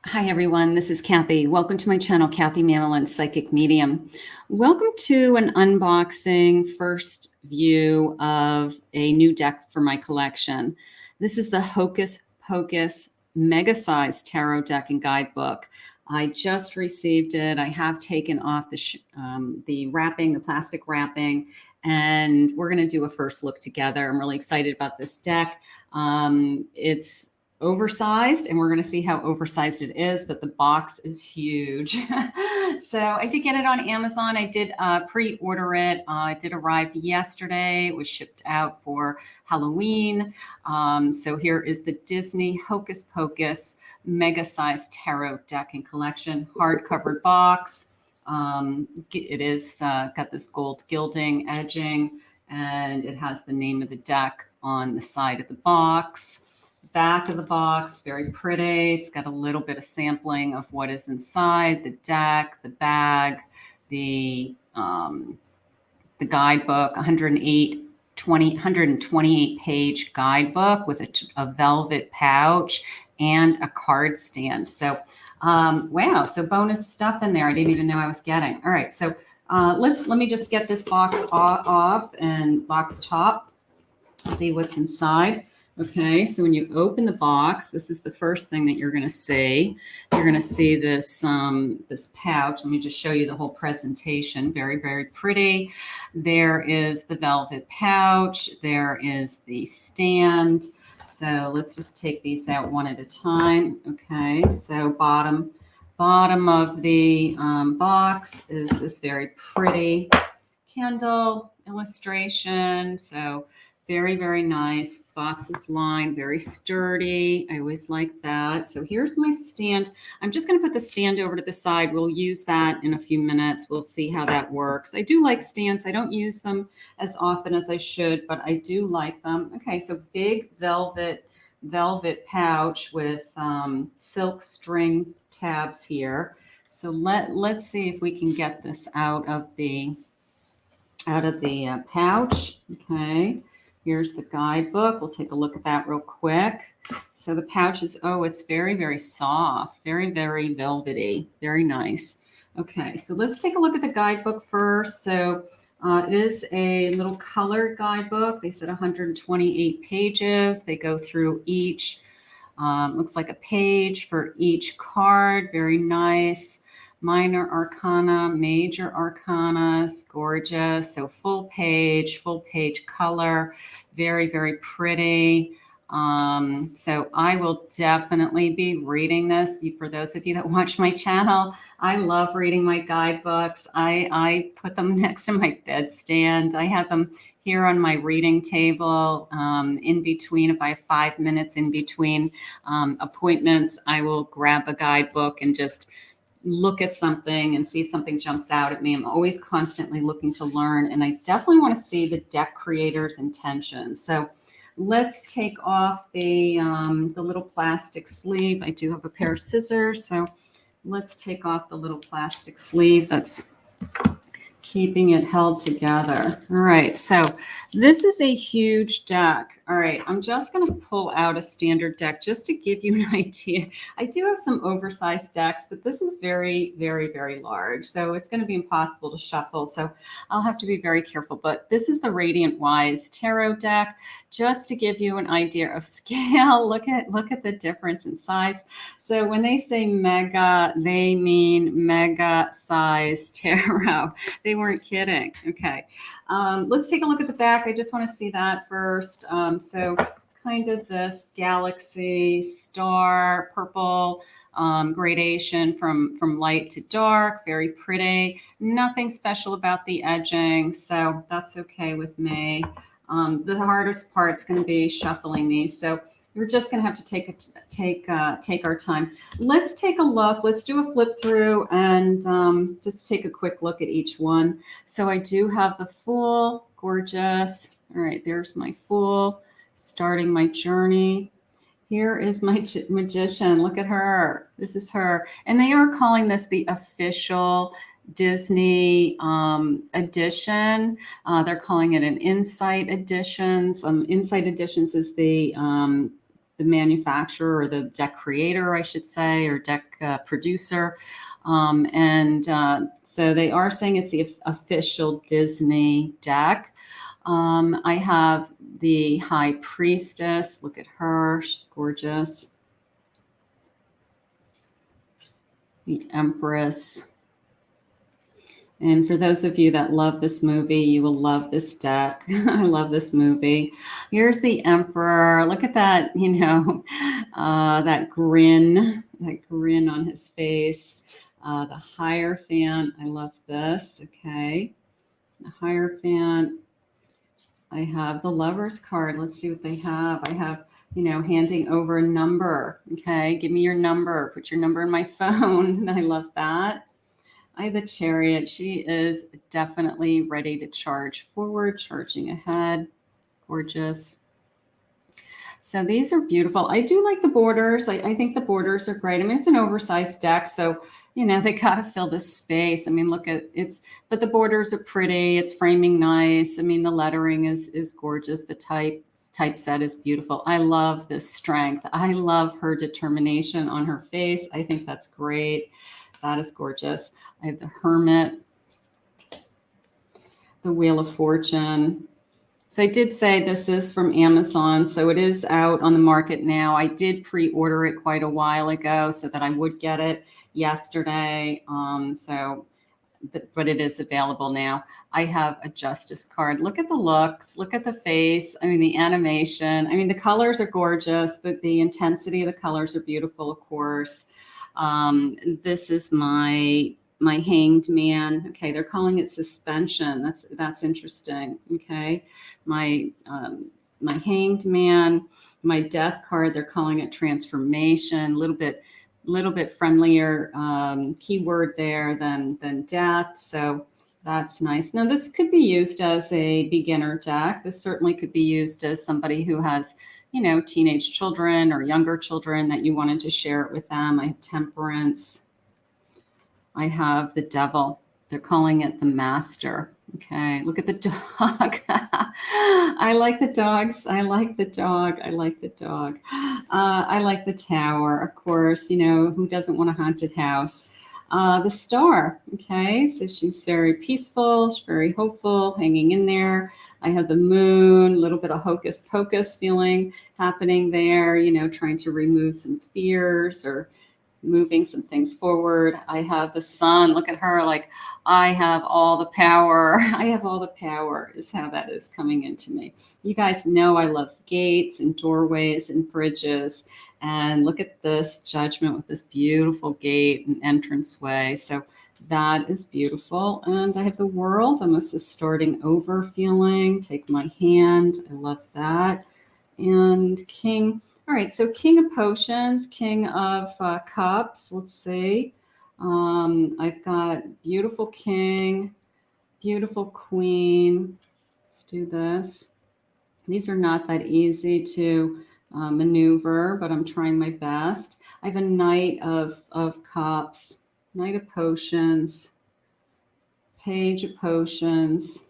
Hi, everyone. This is Kathy. Welcome to my channel, Kathy Mamolen, Psychic Medium. Welcome to an unboxing first view of a new deck for my collection. This is the Hocus Pocus Mega Size Tarot Deck and Guidebook. I just received it. I have taken off the wrapping, the plastic wrapping, and we're going to do a first look together. I'm really excited about this deck. It's oversized, and we're going to see how oversized it is, but the box is huge. So I did get it on Amazon. I did pre-order it. It did arrive yesterday. It was shipped out for Halloween. So here is the Disney Hocus Pocus Mega Size Tarot Deck and Collection hardcover box. It is got this gold gilding edging, and it has the name of the deck on the side of the box. Back of the box, very pretty. It's got a little bit of sampling of what is inside the deck, the bag, the guidebook, 128 page guidebook with a velvet pouch and a card stand. So wow, so bonus stuff in there I didn't even know I was getting. All right, so let me just get this box off and box top, see what's inside. Okay, so when you open the box, this is the first thing that you're going to see. You're going to see this this pouch. Let me just show you the whole presentation. Very, very pretty. There is the velvet pouch. There is the stand. So let's just take these out one at a time. Okay, so bottom of the box is this very pretty candle illustration. So very, very nice. Box is lined, very sturdy. I always like that. So here's my stand. I'm just going to put the stand over to the side. We'll use that in a few minutes. We'll see how that works. I do like stands. I don't use them as often as I should, but I do like them. Okay, so big velvet pouch with silk string tabs here. So let's see if we can get this out of the pouch. Okay. Here's the guidebook. We'll take a look at that real quick. So the pouch is, oh, it's very, very soft, very, very velvety, very nice. Okay, so let's take a look at the guidebook first. So it is a little colored guidebook. They said 128 pages. They go through each, looks like a page for each card. Very nice. Minor arcana, major arcanas, gorgeous. So full page color, very, very pretty. So I will definitely be reading this. For those of you that watch my channel, I love reading my guidebooks. I put them next to my bedstand. I have them here on my reading table. In between, if I have 5 minutes in between appointments, I will grab a guidebook and just look at something and see if something jumps out at me. I'm always constantly looking to learn, and I definitely want to see the deck creator's intentions. So let's take off the little plastic sleeve. I do have a pair of scissors, so let's take off the little plastic sleeve that's keeping it held together. All right, so this is a huge deck. All right, I'm just going to pull out a standard deck just to give you an idea. I do have some oversized decks, but this is very, very, very large. So it's going to be impossible to shuffle. So I'll have to be very careful. But this is the Radiant Wise Tarot deck, just to give you an idea of scale. Look at the difference in size. So when they say mega, they mean mega size tarot. They weren't kidding. Okay. Let's take a look at the back. I just want to see that first. So kind of this galaxy star purple gradation from light to dark, very pretty. Nothing special about the edging, so that's okay with me. The hardest part's going to be shuffling these, so we're just going to have to take our time. Let's take a look. Let's do a flip through and just take a quick look at each one. So I do have the Fool, gorgeous. All right, there's my Fool, starting my journey. Here is my Magician. Look at her. This is her. And they are calling this the official Disney edition. They're calling it an Insight Editions. Insight Editions is the manufacturer or the deck creator, I should say, or deck producer. So they are saying it's the official Disney deck. I have the High Priestess. Look at her. She's gorgeous. The Empress. And for those of you that love this movie, you will love this deck. I love this movie. Here's the Emperor. Look at that, that grin on his face. The Hierophant. I love this. Okay. The Hierophant. I have the Lover's card. Let's see what they have. I have, handing over a number. Okay. Give me your number. Put your number in my phone. I love that. I have the Chariot. She is definitely ready to charge forward, charging ahead. Gorgeous. So these are beautiful. I do like the borders. I think the borders are great. I mean, it's an oversized deck, so they got to fill this space. I mean, look at but the borders are pretty. It's framing nice. I mean, the lettering is gorgeous. The typeset is beautiful. I love this strength. I love her determination on her face. I think that's great. That is gorgeous. I have the Hermit, the Wheel of Fortune. So I did say this is from Amazon, so it is out on the market now. I did pre-order it quite a while ago so that I would get it yesterday. But it is available now. I have a Justice card. Look at the looks. Look at the face. I mean, the animation. I mean, the colors are gorgeous. The intensity of the colors are beautiful, of course. This is my Hanged Man. Okay, they're calling it suspension. That's interesting. Okay, my Hanged Man, my Death card. They're calling it transformation. A little bit friendlier keyword there than death. So that's nice. Now this could be used as a beginner deck. This certainly could be used as somebody who has teenage children or younger children that you wanted to share it with them. I have Temperance. I have the Devil. They're calling it the Master. Okay, look at the dog. I like the dogs. I like the dog. I like the dog. I like the Tower, of course. Who doesn't want a haunted house? The Star. Okay, so she's very peaceful. She's very hopeful, hanging in there. I have the Moon, a little bit of hocus pocus feeling happening there, trying to remove some fears or moving some things forward. I have the Sun. Look at her, like, I have all the power. I have all the power is how that is coming into me. You guys know I love gates and doorways and bridges. And look at this Judgment with this beautiful gate and entranceway. So that is beautiful. And I have the World, almost a starting over feeling. Take my hand. I love that. And King. All right, so King of Potions, King of Cups. Let's see. I've got beautiful King, beautiful Queen. Let's do this. These are not that easy to maneuver, but I'm trying my best. I have a Knight of Cups, Knight of Potions, Page of Potions.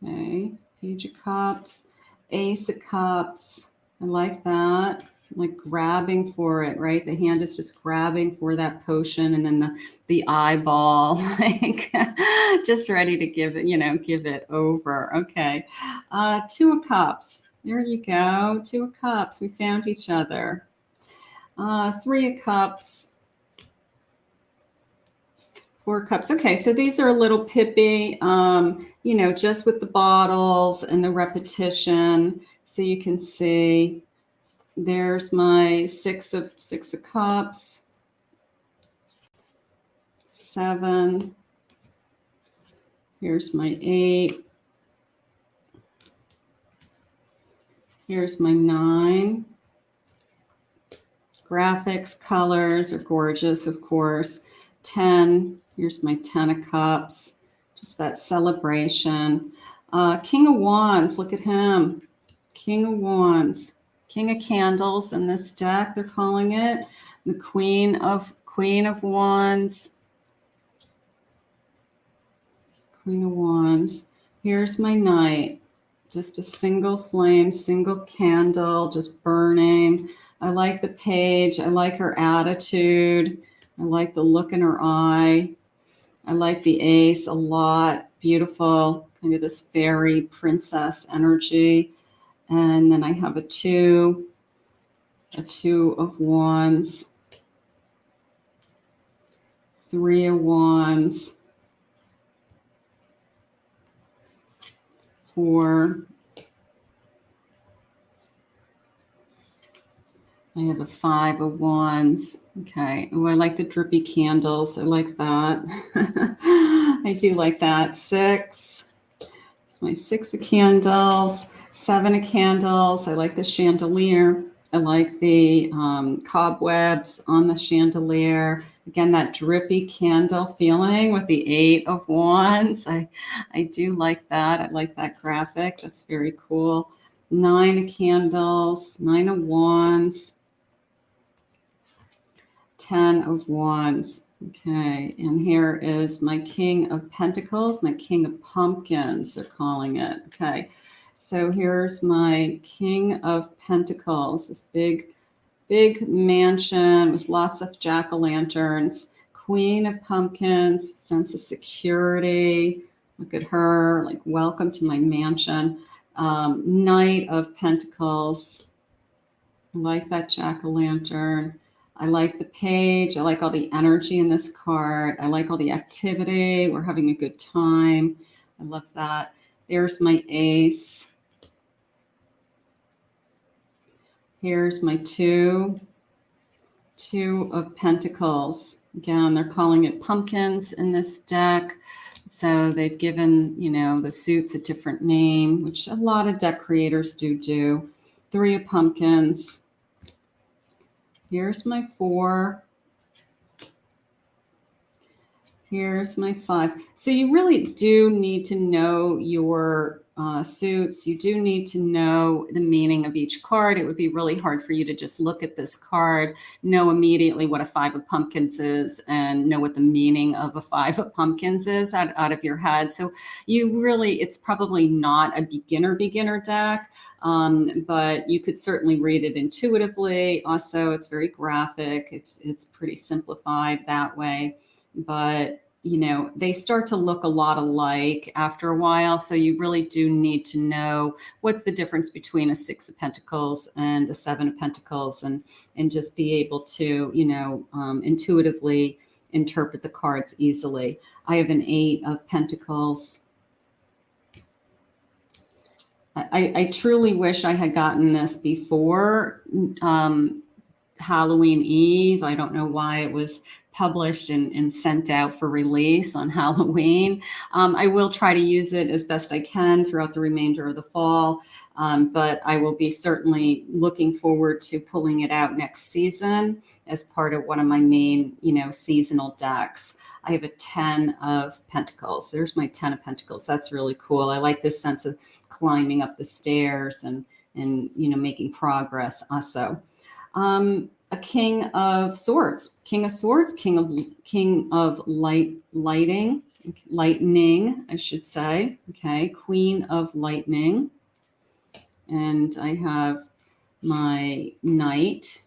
Okay, Page of Cups, Ace of Cups. I like that. Like grabbing for it, right? The hand is just grabbing for that potion, and then the eyeball, like just ready to give it over. Okay. Two of Cups. There you go. Two of Cups. We found each other. Three of Cups. Four Cups. Okay, so these are a little pippy, just with the bottles and the repetition. So you can see there's my six of Cups, 7. Here's my 8. Here's my 9. Graphics, colors are gorgeous, of course. 10. Here's my 10 of Cups. Just that celebration. King of Wands. Look at him. King of Wands. King of Candles in this deck, they're calling it. The Queen of Wands. Queen of Wands. Here's my Knight. Just a single flame, single candle, just burning. I like the page. I like her attitude. I like the look in her eye. I like the ace a lot. Beautiful, kind of this fairy princess energy. And then I have a two of wands, three of wands, four. I have a five of wands. Okay. Oh, I like the drippy candles. I like that. I do like that. Six. It's my six of candles. Seven of candles. I like the chandelier. I like the cobwebs on the chandelier. Again, that drippy candle feeling with the eight of wands. I do like that. I like that graphic. That's very cool. Nine of candles. Nine of wands. 10 of wands. Okay, and here is my king of pentacles, my king of pumpkins, they're calling it. Okay, so here's my king of pentacles, this big mansion with lots of jack-o'-lanterns, queen of pumpkins, sense of security. Look at her, like, welcome to my mansion. Knight of pentacles. I like that jack-o'-lantern. I like the page. I like all the energy in this card. I like all the activity. We're having a good time. I love that. There's my ace. Here's my two of pentacles. Again, they're calling it pumpkins in this deck. So they've given, the suits a different name, which a lot of deck creators do. Three of pumpkins. Here's my four. Here's my five. So you really do need to know your suits. You do need to know the meaning of each card. It would be really hard for you to just look at this card, know immediately what a five of pumpkins is, and know what the meaning of a five of pumpkins is out of your head. So it's probably not a beginner deck. But you could certainly read it intuitively. Also, it's very graphic. It's pretty simplified that way. But, they start to look a lot alike after a while. So you really do need to know what's the difference between a six of pentacles and a seven of pentacles, and just be able to, intuitively interpret the cards easily. I have an eight of pentacles. I truly wish I had gotten this before Halloween Eve. I don't know why it was published and sent out for release on Halloween. I will try to use it as best I can throughout the remainder of the fall, but I will be certainly looking forward to pulling it out next season as part of one of my main, seasonal decks. I have a 10 of pentacles. There's my 10 of pentacles. That's really cool. I like this sense of climbing up the stairs and making progress also. A king of swords, king of lightning, I should say. Okay. Queen of lightning. And I have my knight.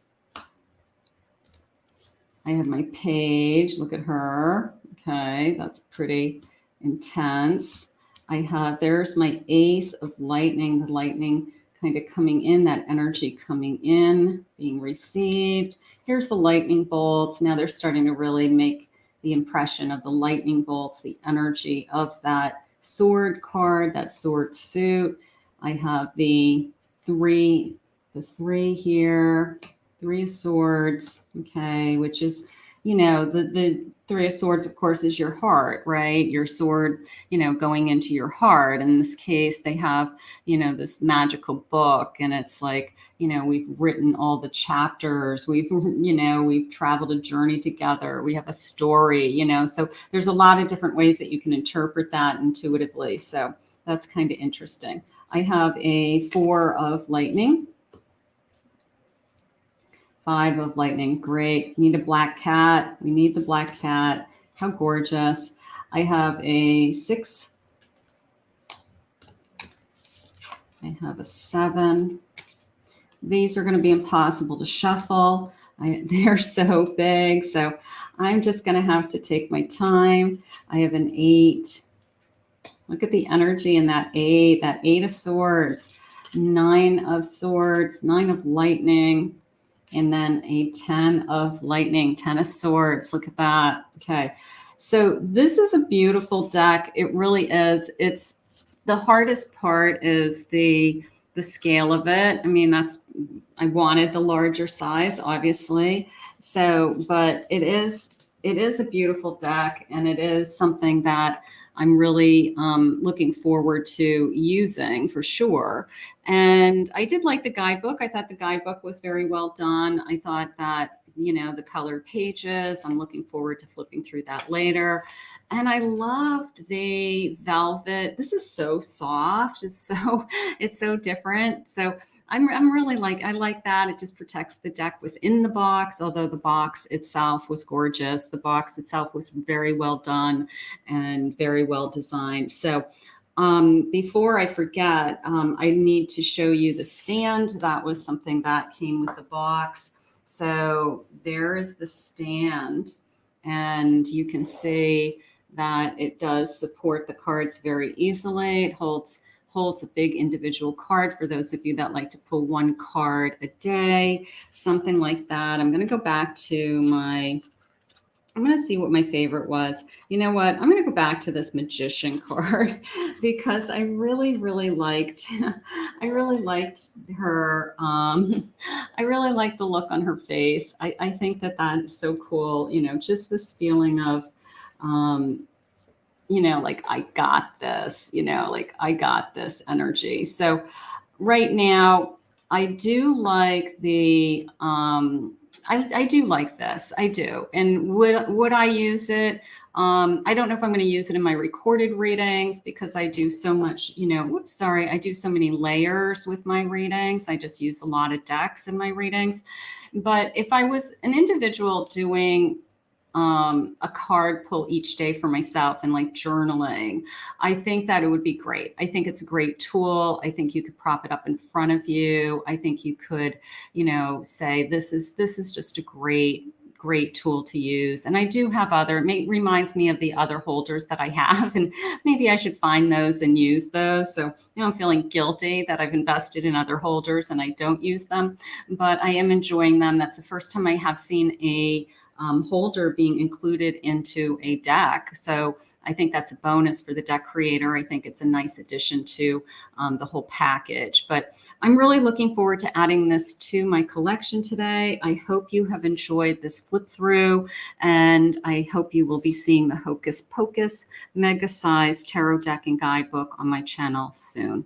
I have my page. Look at her. Okay. That's pretty intense. There's my ace of lightning, the lightning kind of coming in, that energy coming in, being received. Here's the lightning bolts. Now they're starting to really make the impression of the lightning bolts, the energy of that sword card, that sword suit. I have the three here, three of swords, okay, which is, the three of swords, of course, is your heart, right? Your sword, going into your heart. In this case, they have, this magical book, and it's like, we've written all the chapters. We've traveled a journey together. We have a story, so there's a lot of different ways that you can interpret that intuitively. So that's kind of interesting. I have a four of lightning. Five of lightning. Great. Need a black cat. We need the black cat. How gorgeous. I have a six I have a 7. These are going to be impossible to shuffle. They're so big, so I'm just going to have to take my time. I have an 8. Look at the energy in that 8 of swords, 9 of swords, 9 of lightning, and then a 10 of lightning, 10 of swords. Look at that. Okay. So this is a beautiful deck. It really is. It's the hardest part is the scale of it. I mean, I wanted the larger size, obviously. So, but it is a beautiful deck, and it is something that I'm really looking forward to using for sure. And I did like the guidebook. I thought the guidebook was very well done. I thought that, the colored pages, I'm looking forward to flipping through that later. And I loved the velvet. This is so soft. It's so different. So I'm really I like that. It just protects the deck within the box, although the box itself was gorgeous. The box itself was very well done and very well designed. So before I forget, I need to show you the stand. That was something that came with the box. So there is the stand, and you can see that it does support the cards very easily. It holds a big individual card for those of you that like to pull one card a day, something like that. I'm going to go back to I'm going to see what my favorite was. You know what? I'm going to go back to this magician card because I really, really liked, I really liked her. I really like the look on her face. I think that is so cool. Just this feeling of, I got this, I got this energy. So right now I do like I do like this. I do. And would I use it? I don't know if I'm going to use it in my recorded readings because I do so much, I do so many layers with my readings. I just use a lot of decks in my readings. But if I was an individual doing a card pull each day for myself and journaling, I think that it would be great. I think it's a great tool. I think you could prop it up in front of you. I think you could, say this is just a great tool to use. And I do have reminds me of the other holders that I have, and maybe I should find those and use those. So, I'm feeling guilty that I've invested in other holders and I don't use them, but I am enjoying them. That's the first time I have seen a holder being included into a deck. So I think that's a bonus for the deck creator. I think it's a nice addition to the whole package. But I'm really looking forward to adding this to my collection today. I hope you have enjoyed this flip through, and I hope you will be seeing the Hocus Pocus Mega Size Tarot Deck and Guidebook on my channel soon.